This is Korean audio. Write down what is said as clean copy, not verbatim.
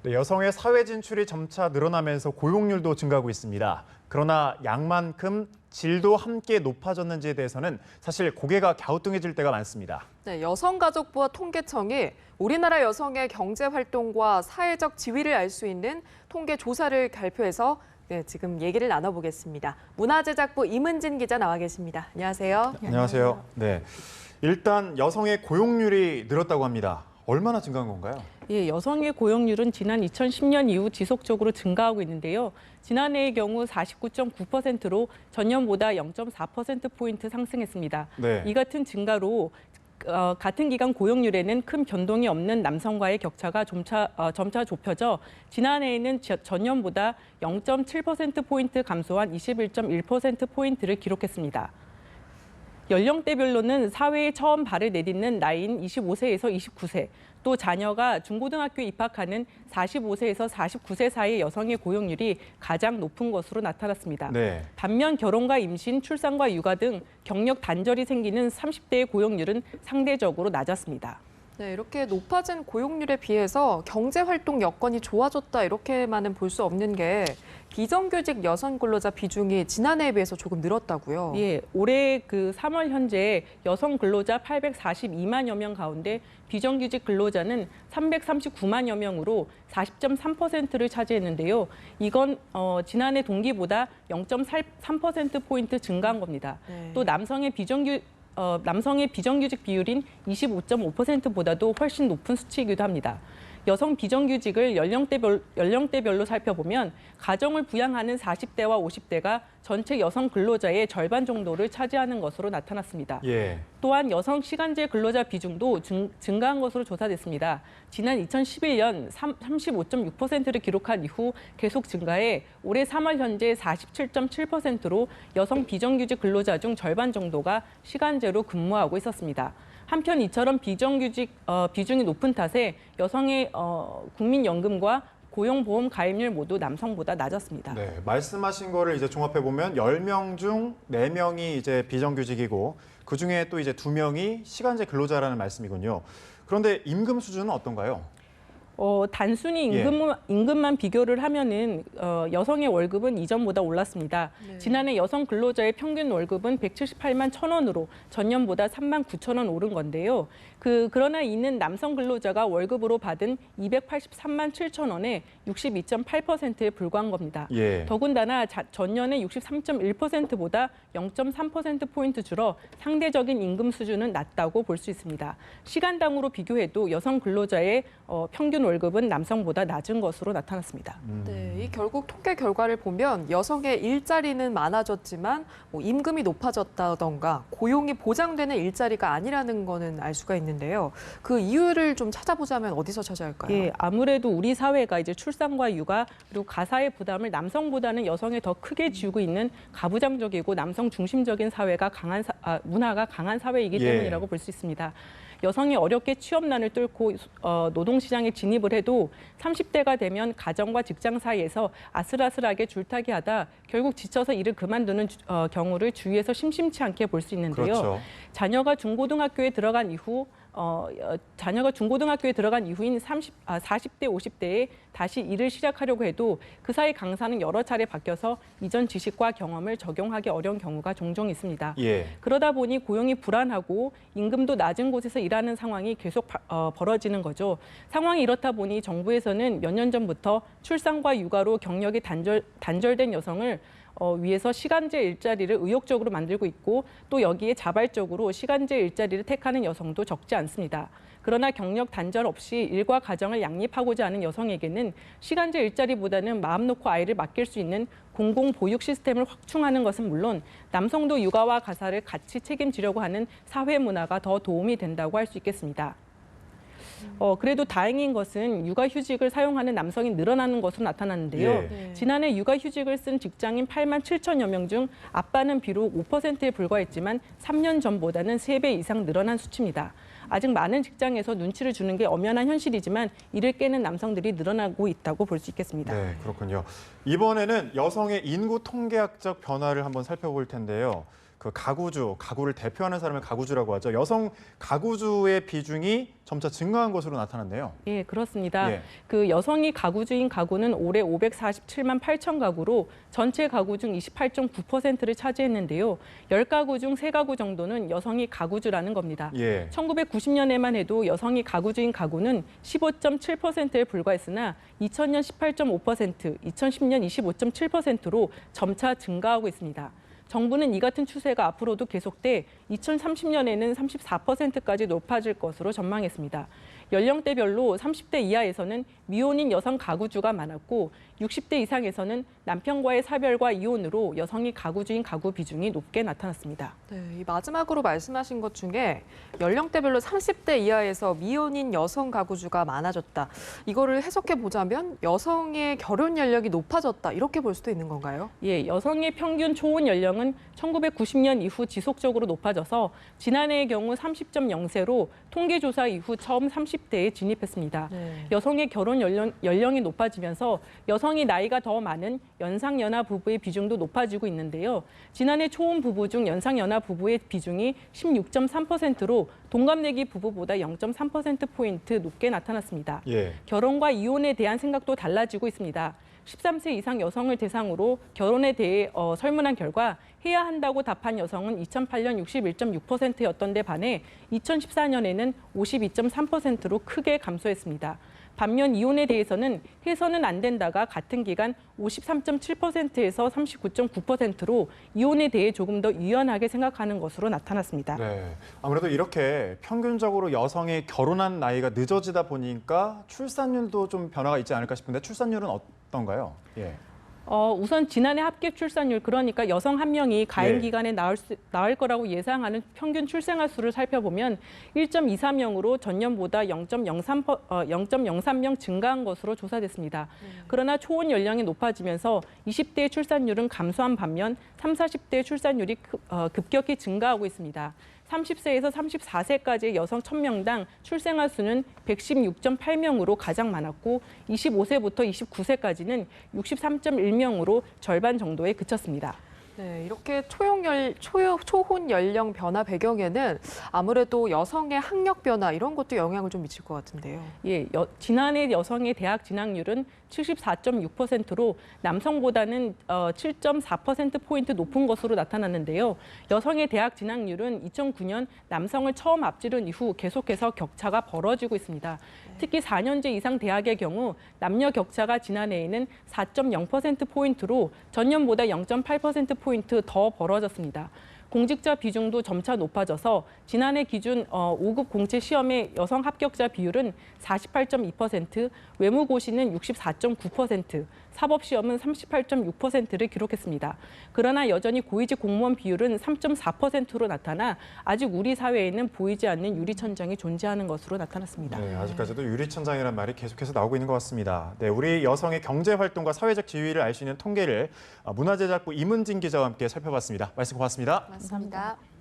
네, 여성의 사회 진출이 점차 늘어나면서 고용률도 증가하고 있습니다. 그러나 양만큼 질도 함께 높아졌는지에 대해서는 사실 고개가 갸우뚱해질 때가 많습니다. 네, 여성가족부와 통계청이 우리나라 여성의 경제활동과 사회적 지위를 알 수 있는 통계 조사를 발표해서 지금 얘기를 나눠보겠습니다. 문화제작부 임은진 기자 나와 계십니다. 안녕하세요. 안녕하세요. 네, 일단 여성의 고용률이 늘었다고 합니다. 얼마나 증가한 건가요? 예, 여성의 고용률은 지난 2010년 이후 지속적으로 증가하고 있는데요. 지난해의 경우 49.9%로 전년보다 0.4%포인트 상승했습니다. 네. 이 같은 증가로 같은 기간 고용률에는 큰 변동이 없는 남성과의 격차가 점차 좁혀져 지난해에는 전년보다 0.7%포인트 감소한 21.1%포인트를 기록했습니다. 연령대별로는 사회에 처음 발을 내딛는 나이인 25세에서 29세, 또 자녀가 중고등학교에 입학하는 45세에서 49세 사이 여성의 고용률이 가장 높은 것으로 나타났습니다. 네. 반면 결혼과 임신, 출산과 육아 등 경력 단절이 생기는 30대의 고용률은 상대적으로 낮았습니다. 네, 이렇게 높아진 고용률에 비해서 경제활동 여건이 좋아졌다 이렇게만은 볼 수 없는 게 비정규직 여성 근로자 비중이 지난해에 비해서 조금 늘었다고요. 예, 올해 3월 현재 여성 근로자 842만여 명 가운데 비정규직 근로자는 339만여 명으로 40.3%를 차지했는데요. 이건 지난해 동기보다 0.3%포인트 증가한 겁니다. 네. 또 남성의 비정규직 비율인 25.5%보다도 훨씬 높은 수치이기도 합니다. 여성 비정규직을 연령대별로 살펴보면 가정을 부양하는 40대와 50대가 전체 여성 근로자의 절반 정도를 차지하는 것으로 나타났습니다. 예. 또한 여성 시간제 근로자 비중도 증가한 것으로 조사됐습니다. 지난 2011년 35.6%를 기록한 이후 계속 증가해 올해 3월 현재 47.7%로 여성 비정규직 근로자 중 절반 정도가 시간제로 근무하고 있었습니다. 한편 이처럼 비정규직 비중이 높은 탓에 여성의 국민연금과 고용보험 가입률 모두 남성보다 낮았습니다. 네, 말씀하신 거를 이제 종합해 보면 10명 중 4명이 이제 비정규직이고 그중에 또 이제 2명이 시간제 근로자라는 말씀이군요. 그런데 임금 수준은 어떤가요? 단순히 임금만 비교를 하면은 여성의 월급은 이전보다 올랐습니다. 네. 지난해 여성 근로자의 평균 월급은 178만 1,000원으로 전년보다 3만 9천 원 오른 건데요. 그러나 이는 남성 근로자가 월급으로 받은 283만 7천 원에 62.8%에 불과한 겁니다. 예. 더군다나 전년의 63.1%보다 0.3%포인트 줄어 상대적인 임금 수준은 낮다고 볼 수 있습니다. 시간당으로 비교해도 여성 근로자의 평균 월급은 남성보다 낮은 것으로 나타났습니다. 네, 이 결국 통계 결과를 보면 여성의 일자리는 많아졌지만 임금이 높아졌다던가 고용이 보장되는 일자리가 아니라는 거는 알 수가 있는데요. 그 이유를 좀 찾아보자면 어디서 찾아야 할까요? 예, 아무래도 우리 사회가 이제 출산과 육아 그리고 가사의 부담을 남성보다는 여성에 더 크게 지우고 있는 가부장적이고 남성 중심적인 사회가 문화가 강한 사회이기 때문이라고 볼 수 있습니다. 여성이 어렵게 취업난을 뚫고 노동시장에 진입을 해도 30대가 되면 가정과 직장 사이에서 아슬아슬하게 줄타기 하다 결국 지쳐서 일을 그만두는 경우를 주위에서 심심치 않게 볼 수 있는데요. 그렇죠. 자녀가 중고등학교에 들어간 이후인 40대, 50대에 다시 일을 시작하려고 해도 그 사이 강사는 여러 차례 바뀌어서 이전 지식과 경험을 적용하기 어려운 경우가 종종 있습니다. 예. 그러다 보니 고용이 불안하고 임금도 낮은 곳에서 일하는 상황이 계속 벌어지는 거죠. 상황이 이렇다 보니 정부에서는 몇 년 전부터 출산과 육아로 경력이 단절된 여성을 위해서 시간제 일자리를 의욕적으로 만들고 있고 또 여기에 자발적으로 시간제 일자리를 택하는 여성도 적지 않습니다. 그러나 경력 단절 없이 일과 가정을 양립하고자 하는 여성에게는 시간제 일자리보다는 마음 놓고 아이를 맡길 수 있는 공공보육 시스템을 확충하는 것은 물론 남성도 육아와 가사를 같이 책임지려고 하는 사회 문화가 더 도움이 된다고 할 수 있겠습니다. 그래도 다행인 것은 육아휴직을 사용하는 남성이 늘어나는 것으로 나타났는데요. 예. 지난해 육아휴직을 쓴 직장인 8만 7천여 명 중 아빠는 비록 5%에 불과했지만 3년 전보다는 3배 이상 늘어난 수치입니다. 아직 많은 직장에서 눈치를 주는 게 엄연한 현실이지만 이를 깨는 남성들이 늘어나고 있다고 볼 수 있겠습니다. 네, 그렇군요. 이번에는 여성의 인구 통계학적 변화를 한번 살펴볼 텐데요. 그 가구주, 가구를 대표하는 사람을 가구주라고 하죠. 여성 가구주의 비중이 점차 증가한 것으로 나타났네요. 예, 그렇습니다. 예. 그 여성이 가구주인 가구는 올해 547만 8천 가구로 전체 가구 중 28.9%를 차지했는데요. 10가구 중 3가구 정도는 여성이 가구주라는 겁니다. 예. 1990년에만 해도 여성이 가구주인 가구는 15.7%에 불과했으나 2000년 18.5%, 2010년 25.7%로 점차 증가하고 있습니다. 정부는 이 같은 추세가 앞으로도 계속돼 2030년에는 34%까지 높아질 것으로 전망했습니다. 연령대별로 30대 이하에서는 미혼인 여성 가구주가 많았고 60대 이상에서는 남편과의 사별과 이혼으로 여성이 가구주인 가구 비중이 높게 나타났습니다. 네, 이 마지막으로 말씀하신 것 중에 연령대별로 30대 이하에서 미혼인 여성 가구주가 많아졌다. 이거를 해석해 보자면 여성의 결혼 연령이 높아졌다. 이렇게 볼 수도 있는 건가요? 예, 여성의 평균 초혼 연령은 1990년 이후 지속적으로 높아져서 지난해의 경우 30.0세로 통계조사 이후 처음 30대에 진입했습니다. 네. 여성의 결혼 연령이 높아지면서 여성이 나이가 더 많은 연상연하 부부의 비중도 높아지고 있는데요. 지난해 초혼 부부 중 연상연하 부부의 비중이 16.3%로 동갑내기 부부보다 0.3%포인트 높게 나타났습니다. 예. 결혼과 이혼에 대한 생각도 달라지고 있습니다. 13세 이상 여성을 대상으로 결혼에 대해 설문한 결과 해야 한다고 답한 여성은 2008년 61.6%였던 데 반해 2014년에는 52.3%로 크게 감소했습니다. 반면 이혼에 대해서는 해서는 안 된다가 같은 기간 53.7%에서 39.9%로 이혼에 대해 조금 더 유연하게 생각하는 것으로 나타났습니다. 네. 아무래도 이렇게 평균적으로 여성의 결혼한 나이가 늦어지다 보니까 출산율도 좀 변화가 있지 않을까 싶은데 출산율은 어떤가요? 예. 우선 지난해 합계 출산율, 그러니까 여성 한 명이 가임 기간에 낳을 거라고 예상하는 평균 출생아 수를 살펴보면 1.23명으로 전년보다 0.03명 증가한 것으로 조사됐습니다. 그러나 초혼 연령이 높아지면서 20대의 출산율은 감소한 반면 30, 40대의 출산율이 급격히 증가하고 있습니다. 30세에서 34세까지의 여성 1000명당 출생아 수는 116.8명으로 가장 많았고 25세부터 29세까지는 63.1명으로 절반 정도에 그쳤습니다. 네, 이렇게 초혼 연령 변화 배경에는 아무래도 여성의 학력 변화 이런 것도 영향을 좀 미칠 것 같은데요. 예, 지난해 여성의 대학 진학률은 74.6%로 남성보다는 7.4%포인트 높은 것으로 나타났는데요. 여성의 대학 진학률은 2009년 남성을 처음 앞지른 이후 계속해서 격차가 벌어지고 있습니다. 특히 4년제 이상 대학의 경우 남녀 격차가 지난해에는 4.0%포인트로 전년보다 0.8%포인트 더 벌어졌습니다. 공직자 비중도 점차 높아져서 지난해 기준 5급 공채 시험의 여성 합격자 비율은 48.2%, 외무고시는 64.9%, 사법시험은 38.6%를 기록했습니다. 그러나 여전히 고위직 공무원 비율은 3.4%로 나타나 아직 우리 사회에는 보이지 않는 유리천장이 존재하는 것으로 나타났습니다. 네, 아직까지도 유리천장이라는 말이 계속해서 나오고 있는 것 같습니다. 네, 우리 여성의 경제활동과 사회적 지위를 알 수 있는 통계를 문화제작부 임은진 기자와 함께 살펴봤습니다. 말씀 고맙습니다. 맞습니다.